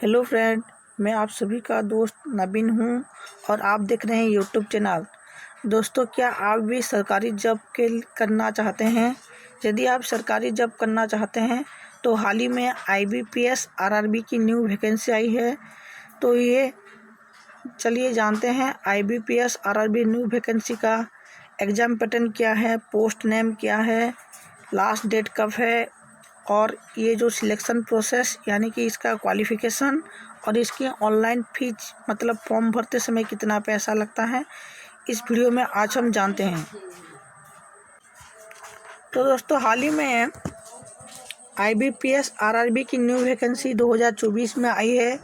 Hello friend, मैं आप सभी का दोस्त नवीन हूं और आप देख रहे हैं यूट्यूब चैनल। दोस्तों, क्या आप भी सरकारी जॉब के करना चाहते हैं? यदि आप सरकारी जॉब करना चाहते हैं तो हाल ही में IBPS RRB की न्यू वैकेंसी आई है। तो ये चलिए जानते हैं IBPS RRB न्यू वैकेंसी का एग्ज़ाम पैटर्न क्या है, पोस्ट नेम क्या है, लास्ट डेट कब है और ये जो सिलेक्शन प्रोसेस यानी कि इसका क्वालिफ़िकेशन और इसकी ऑनलाइन फीस मतलब फॉर्म भरते समय कितना पैसा लगता है, इस वीडियो में आज हम जानते हैं। तो दोस्तों, हाल ही में IBPS RRB की न्यू वैकेंसी 2024 में आई है।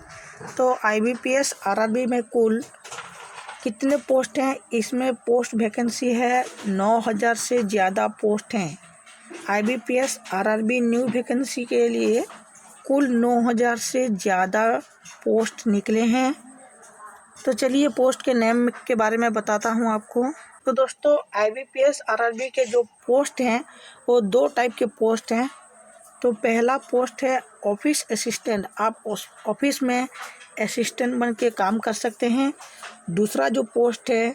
तो IBPS RRB में कुल कितने पोस्ट हैं? इसमें पोस्ट वैकेंसी है 9000 से ज़्यादा पोस्ट हैं। IBPS RRB न्यू वैकेंसी के लिए कुल 9000 से ज़्यादा पोस्ट निकले हैं। तो चलिए पोस्ट के नेम के बारे में बताता हूं आपको। तो दोस्तों, IBPS RRB के जो पोस्ट हैं वो दो टाइप के पोस्ट हैं। तो पहला पोस्ट है ऑफिस असिस्टेंट, आप ऑफिस में असिस्टेंट बन के काम कर सकते हैं। दूसरा जो पोस्ट है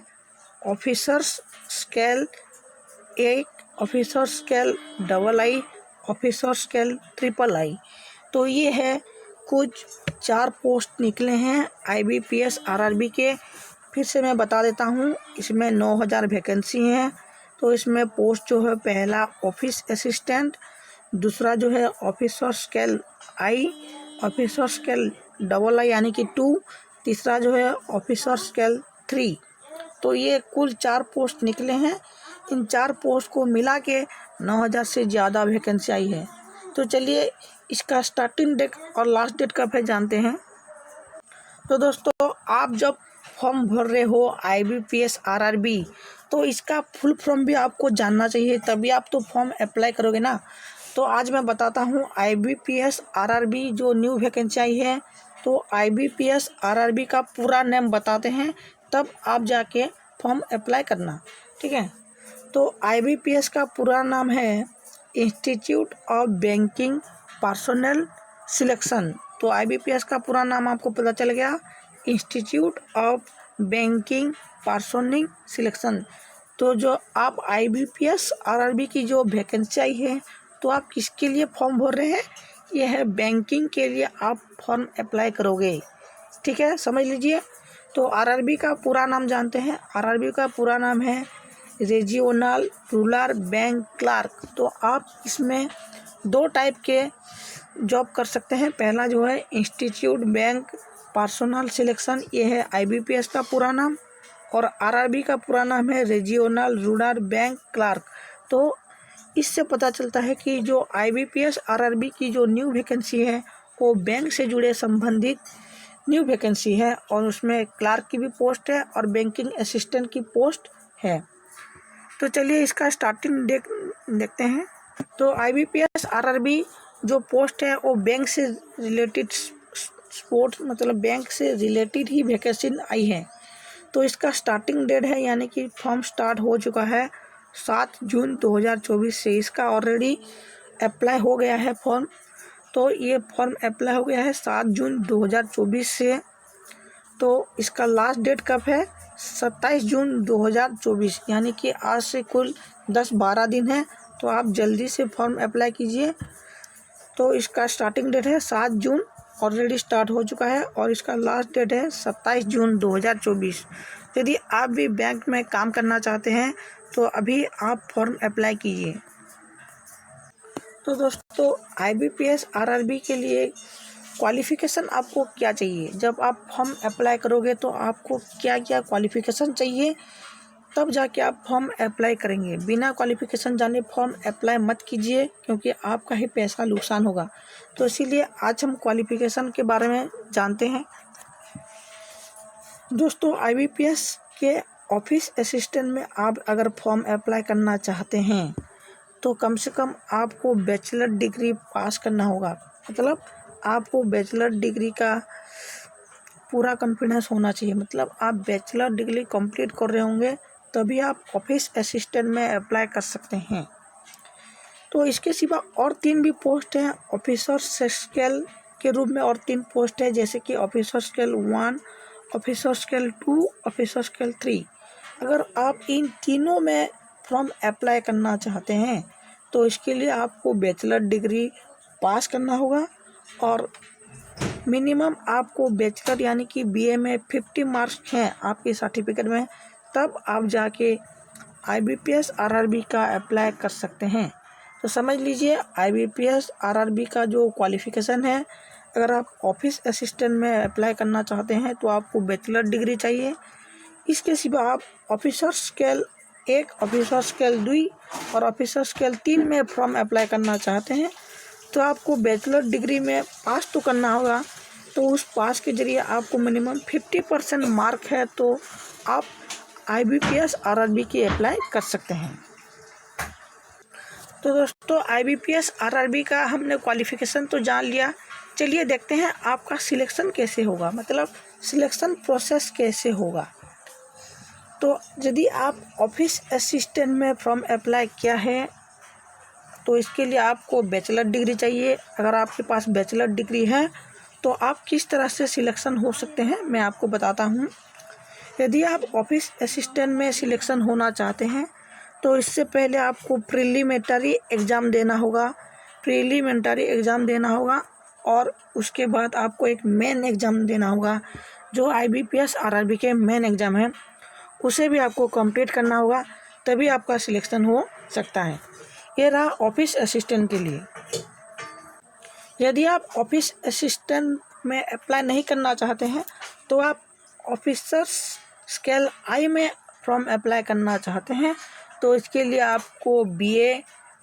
officers scale 1, officer scale II, officer scale III। तो ये है कुछ 4 पोस्ट निकले हैं IBPS RRB के। फिर से मैं बता देता हूँ, इसमें 9000 वैकेंसी हैं। तो इसमें पोस्ट जो है पहला ऑफिस असिस्टेंट, दूसरा जो है officer scale I, officer scale II यानी कि 2, तीसरा जो है ऑफिसर स्केल 3। तो ये कुल 4 पोस्ट निकले हैं। इन 4 पोस्ट को मिला के 9000 से ज़्यादा वैकेंसी आई है। तो चलिए इसका स्टार्टिंग डेट और लास्ट डेट कब है जानते हैं। तो दोस्तों, आप जब फॉर्म भर रहे हो IBPS RRB तो इसका फुल फॉर्म भी आपको जानना चाहिए, तभी आप तो फॉर्म अप्लाई करोगे ना। तो आज मैं बताता हूँ IBPS RRB जो न्यू वैकेंसी आई है, तो IBPS RRB का पूरा नेम बताते हैं, तब आप जाके फॉर्म अप्लाई करना, ठीक है। तो IBPS का पूरा नाम है institute of banking personal selection. तो IBPS का पूरा नाम आपको पता चल गया, institute of banking personal selection. तो जो आप IBPS RRB की जो वैकेंसी आई है, तो आप किसके लिए फॉर्म भर रहे हैं? यह है बैंकिंग के लिए आप फॉर्म अप्लाई करोगे, ठीक है, समझ लीजिए। तो RRB का पूरा नाम जानते हैं। RRB का पूरा नाम है रीजियोनल रूरल बैंक क्लर्क। तो आप इसमें 2 टाइप के जॉब कर सकते हैं। पहला जो है इंस्टीट्यूट बैंक पर्सनल सिलेक्शन, ये है IBPS का पूरा नाम, और RRB का पूरा नाम है रीजियोनल रूरल बैंक क्लर्क। तो इससे पता चलता है कि जो IBPS RRB की जो न्यू वैकेंसी है वो बैंक से जुड़े संबंधित न्यू वैकेंसी है, और उसमें क्लर्क की भी पोस्ट है और बैंकिंग असिस्टेंट की पोस्ट है। तो चलिए इसका स्टार्टिंग डेट देखते हैं। तो IBPS RRB जो पोस्ट है वो बैंक से रिलेटेड स्पोर्ट्स मतलब बैंक से रिलेटेड ही वैकेंसी आई है। तो इसका स्टार्टिंग डेट है यानी कि फॉर्म स्टार्ट हो चुका है 7 जून 2024 से। इसका ऑलरेडी अप्लाई हो गया है फॉर्म। तो ये फॉर्म अप्लाई हो गया है 7 जून 2024 से। तो इसका लास्ट डेट कब है? 27 जून 2024, यानी कि आज से कुल 10-12 दिन है। तो आप जल्दी से फॉर्म अप्लाई कीजिए। तो इसका स्टार्टिंग डेट है 7 जून, ऑलरेडी स्टार्ट हो चुका है, और इसका लास्ट डेट है 27 जून 2024। यदि आप भी बैंक में काम करना चाहते हैं तो अभी आप फॉर्म अप्लाई कीजिए। तो दोस्तों, IBPS RRB के लिए क्वालिफ़िकेशन आपको क्या चाहिए? जब आप फॉर्म अप्लाई करोगे तो आपको क्या क्या क्वालिफ़िकेशन चाहिए, तब जाके आप फॉर्म अप्लाई करेंगे। बिना क्वालिफ़िकेशन जाने फॉर्म अप्लाई मत कीजिए, क्योंकि आपका ही पैसा नुकसान होगा। तो इसीलिए आज हम क्वालिफ़िकेशन के बारे में जानते हैं। दोस्तों, IBPS के ऑफिस असिस्टेंट में आप अगर फॉर्म अप्लाई करना चाहते हैं तो कम से कम आपको बैचलर डिग्री पास करना होगा। मतलब आपको बैचलर डिग्री का पूरा कॉन्फिडेंस होना चाहिए। मतलब आप बैचलर डिग्री कंप्लीट कर रहे होंगे तभी आप ऑफिस असिस्टेंट में अप्लाई कर सकते हैं। तो इसके सिवा और 3 भी पोस्ट हैं ऑफिसर स्केल के रूप में और 3 पोस्ट है, जैसे कि officer scale 1, officer scale 2, officer scale 3। अगर आप इन तीनों में फॉर्म अप्लाई करना चाहते हैं तो इसके लिए आपको बैचलर डिग्री पास करना होगा और मिनिमम आपको बैचलर यानी कि बीए में 50 मार्क्स हैं आपके सर्टिफिकेट में, तब आप जाके आईबीपीएस आरआरबी का अप्लाई कर सकते हैं। तो समझ लीजिए आईबीपीएस आरआरबी का जो क्वालिफ़िकेशन है, अगर आप ऑफिस असिस्टेंट में अप्लाई करना चाहते हैं तो आपको बैचलर डिग्री चाहिए। इसके सिवा आप ऑफिसर स्केल 1, ऑफिसर स्केल 2 और ऑफिसर स्केल 3 में फॉर्म अप्लाई करना चाहते हैं तो आपको बैचलर डिग्री में पास तो करना होगा। तो उस पास के ज़रिए आपको मिनिमम 50% मार्क है तो आप आईबीपीएस आरआरबी की अप्लाई कर सकते हैं। तो दोस्तों आईबीपीएस आरआरबी का हमने क्वालिफ़िकेशन तो जान लिया। चलिए देखते हैं आपका सिलेक्शन कैसे होगा, मतलब सिलेक्शन प्रोसेस कैसे होगा। तो यदि आप ऑफिस असिस्टेंट में फॉर्म अप्लाई किया है तो इसके लिए आपको बैचलर डिग्री चाहिए। अगर आपके पास बैचलर डिग्री है तो आप किस तरह से सिलेक्शन हो सकते हैं मैं आपको बताता हूँ। यदि आप ऑफिस असिस्टेंट में सिलेक्शन होना चाहते हैं तो इससे पहले आपको प्रीलिमिनरी एग्ज़ाम देना होगा और उसके बाद आपको एक मेन एग्ज़ाम देना होगा जो आईबीपीएस आरआरबी के मेन एग्ज़ाम है, उसे भी आपको कंप्लीट करना होगा, तभी आपका सिलेक्शन हो सकता है। ये रहा ऑफिस असिस्टेंट के लिए। यदि आप ऑफिस असिस्टेंट में अप्लाई नहीं करना चाहते हैं तो आप ऑफिसर स्केल आई में फॉर्म अप्लाई करना चाहते हैं तो इसके लिए आपको बीए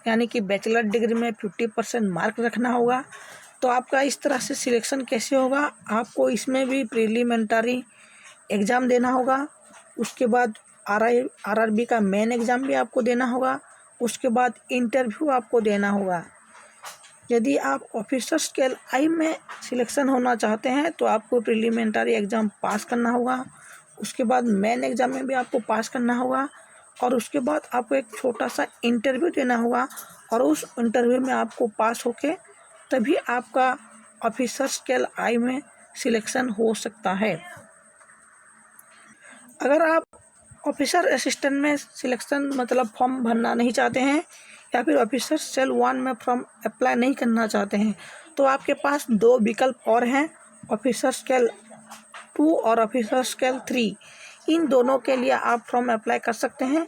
यानी कि बैचलर डिग्री में 50% मार्क रखना होगा। तो आपका इस तरह से सिलेक्शन कैसे होगा, आपको इसमें भी प्रीलिमिनरी एग्ज़ाम देना होगा, उसके बाद आरआरबी का मेन एग्ज़ाम भी आपको देना होगा, उसके बाद इंटरव्यू आपको देना होगा। यदि आप ऑफिसर स्केल आई में सिलेक्शन होना चाहते हैं तो आपको प्रीलिमिनरी एग्ज़ाम पास करना होगा, उसके बाद मेन एग्ज़ाम में भी आपको पास करना होगा और उसके बाद आपको एक छोटा सा इंटरव्यू देना होगा और उस इंटरव्यू में आपको पास होके तभी आपका ऑफिसर स्केल आई में सिलेक्शन हो सकता है। अगर आप ऑफिसर असिस्टेंट में सिलेक्शन मतलब फॉर्म भरना नहीं चाहते हैं या फिर ऑफिसर स्केल 1 में फॉर्म अप्लाई नहीं करना चाहते हैं तो आपके पास 2 विकल्प और हैं, ऑफिसर स्केल 2 और ऑफिसर स्केल 3। इन दोनों के लिए आप फॉर्म अप्लाई कर सकते हैं।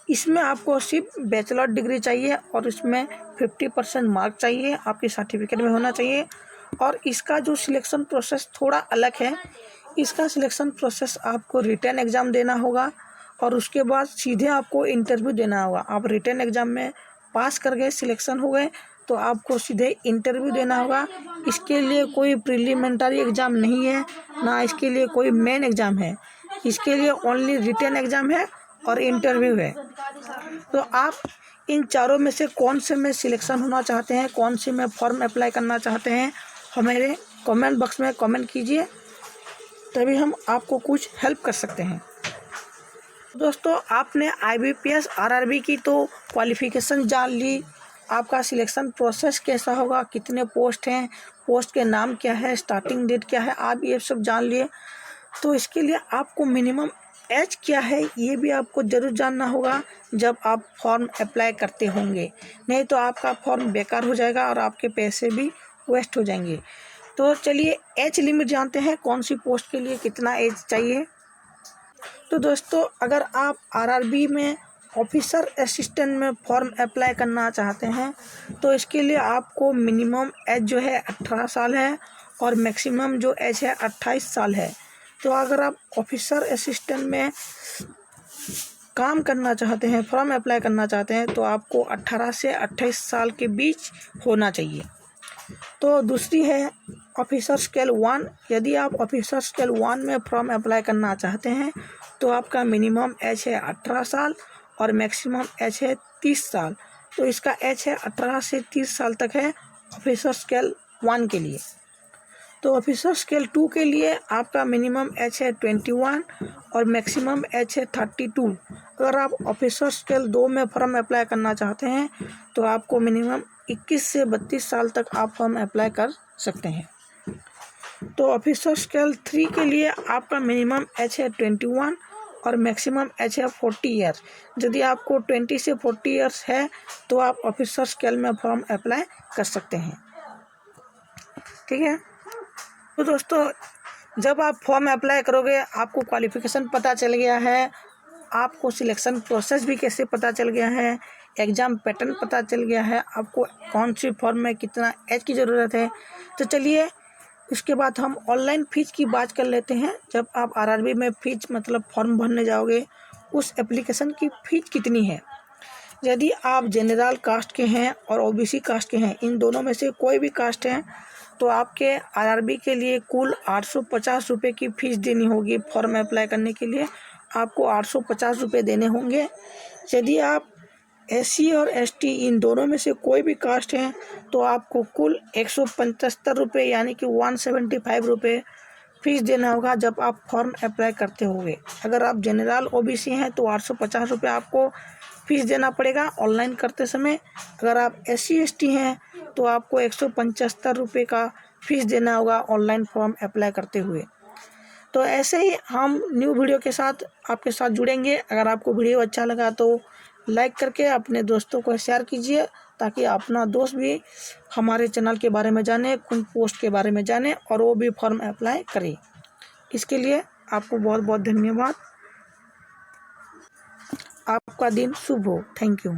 इसमें आपको सिर्फ बैचलर डिग्री चाहिए और इसमें 50% मार्क चाहिए, आपके सर्टिफिकेट में होना चाहिए। और इसका जो सिलेक्शन प्रोसेस थोड़ा अलग है। इसका सिलेक्शन प्रोसेस आपको रिटन एग्ज़ाम देना होगा और उसके बाद सीधे आपको इंटरव्यू देना होगा। आप रिटन एग्ज़ाम में पास कर गए, सिलेक्शन हो गए तो आपको सीधे इंटरव्यू देना होगा। इसके लिए कोई प्रीलिमिनरी एग्ज़ाम नहीं है, ना इसके लिए कोई मेन एग्ज़ाम है, इसके लिए ओनली रिटन एग्ज़ाम है और इंटरव्यू है। तो आप इन चारों में से कौन से में सिलेक्शन होना चाहते हैं, कौन से में फॉर्म अप्लाई करना चाहते हैं, हमारे कमेंट बॉक्स में कमेंट कीजिए, तभी हम आपको कुछ हेल्प कर सकते हैं। दोस्तों आपने आईबीपीएस आरआरबी की तो क्वालिफ़िकेशन जान ली, आपका सिलेक्शन प्रोसेस कैसा होगा, कितने पोस्ट हैं, पोस्ट के नाम क्या है, स्टार्टिंग डेट क्या है, आप ये सब जान लिए। तो इसके लिए आपको मिनिमम एज क्या है ये भी आपको ज़रूर जानना होगा जब आप फॉर्म अप्लाई करते होंगे, नहीं तो आपका फॉर्म बेकार हो जाएगा और आपके पैसे भी वेस्ट हो जाएंगे। तो चलिए एज लिमिट जानते हैं, कौन सी पोस्ट के लिए कितना एज चाहिए। तो दोस्तों अगर आप आरआरबी में ऑफिसर असिस्टेंट में फॉर्म अप्लाई करना चाहते हैं तो इसके लिए आपको मिनिमम एज जो है 18 साल है और मैक्सिमम जो एज है 28 साल है। तो अगर आप ऑफिसर असिस्टेंट में काम करना चाहते हैं, फॉर्म अप्लाई करना चाहते हैं तो आपको 18 से 28 साल के बीच होना चाहिए। तो दूसरी है ऑफिसर स्केल 1। यदि आप ऑफिसर स्केल 1 में फॉर्म अप्लाई करना चाहते हैं तो आपका मिनिमम एज है 18 साल और मैक्सिमम एज है 30 साल। तो इसका एज है 18 से 30 साल तक है ऑफिसर स्केल 1 के लिए। तो ऑफिसर स्केल 2 के लिए आपका मिनिमम एज है 21 और मैक्सिमम एज है 32। अगर आप ऑफिसर स्केल 2 में फॉर्म अप्लाई करना चाहते हैं तो आपको मिनिमम 21 से 32 साल तक आप फॉर्म अप्लाई कर सकते हैं। तो ऑफिसर स्केल 3 के लिए आपका मिनिमम एज है 21 और मैक्सिमम एज है 40 ईयर्स। यदि आपको 20 से 40 ईयर्स है तो आप ऑफिसर स्केल में फॉर्म अप्लाई कर सकते हैं। ठीक है, तो दोस्तों जब आप फॉर्म अप्लाई करोगे आपको क्वालिफ़िकेशन पता चल गया है, आपको सिलेक्शन प्रोसेस भी कैसे पता चल गया है, एग्ज़ाम पैटर्न पता चल गया है, आपको कौन सी फॉर्म में कितना एज की ज़रूरत है। तो चलिए उसके बाद हम ऑनलाइन फ़ीस की बात कर लेते हैं। जब आप आरआरबी में फ़ीस मतलब फॉर्म भरने जाओगे उस एप्लीकेशन की फ़ीस कितनी है। यदि आप जनरल कास्ट के हैं और ओबीसी कास्ट के हैं, इन दोनों में से कोई भी कास्ट है, तो आपके आरआरबी के लिए कुल 850 रुपये की फ़ीस देनी होगी। फॉर्म अप्लाई करने के लिए आपको 850 रुपये देने होंगे। यदि आप एससी और एसटी इन दोनों में से कोई भी कास्ट हैं तो आपको कुल 175 रुपये यानी कि 175 रुपये फ़ीस देना होगा जब आप फॉर्म अप्लाई करते होंगे। अगर आप जनरल ओबीसी हैं तो 850 रुपये आपको फ़ीस देना पड़ेगा ऑनलाइन करते समय। अगर आप एससी एसटी हैं तो आपको 175 रुपये का फ़ीस देना होगा ऑनलाइन फॉर्म अप्लाई करते हुए। तो ऐसे ही हम न्यू वीडियो के साथ आपके साथ जुड़ेंगे। अगर आपको वीडियो अच्छा लगा तो लाइक करके अपने दोस्तों को शेयर कीजिए ताकि अपना दोस्त भी हमारे चैनल के बारे में जाने, कुछ पोस्ट के बारे में जाने और वो भी फॉर्म अप्लाई करे। इसके लिए आपको बहुत बहुत धन्यवाद। आपका दिन शुभ हो। Thank you.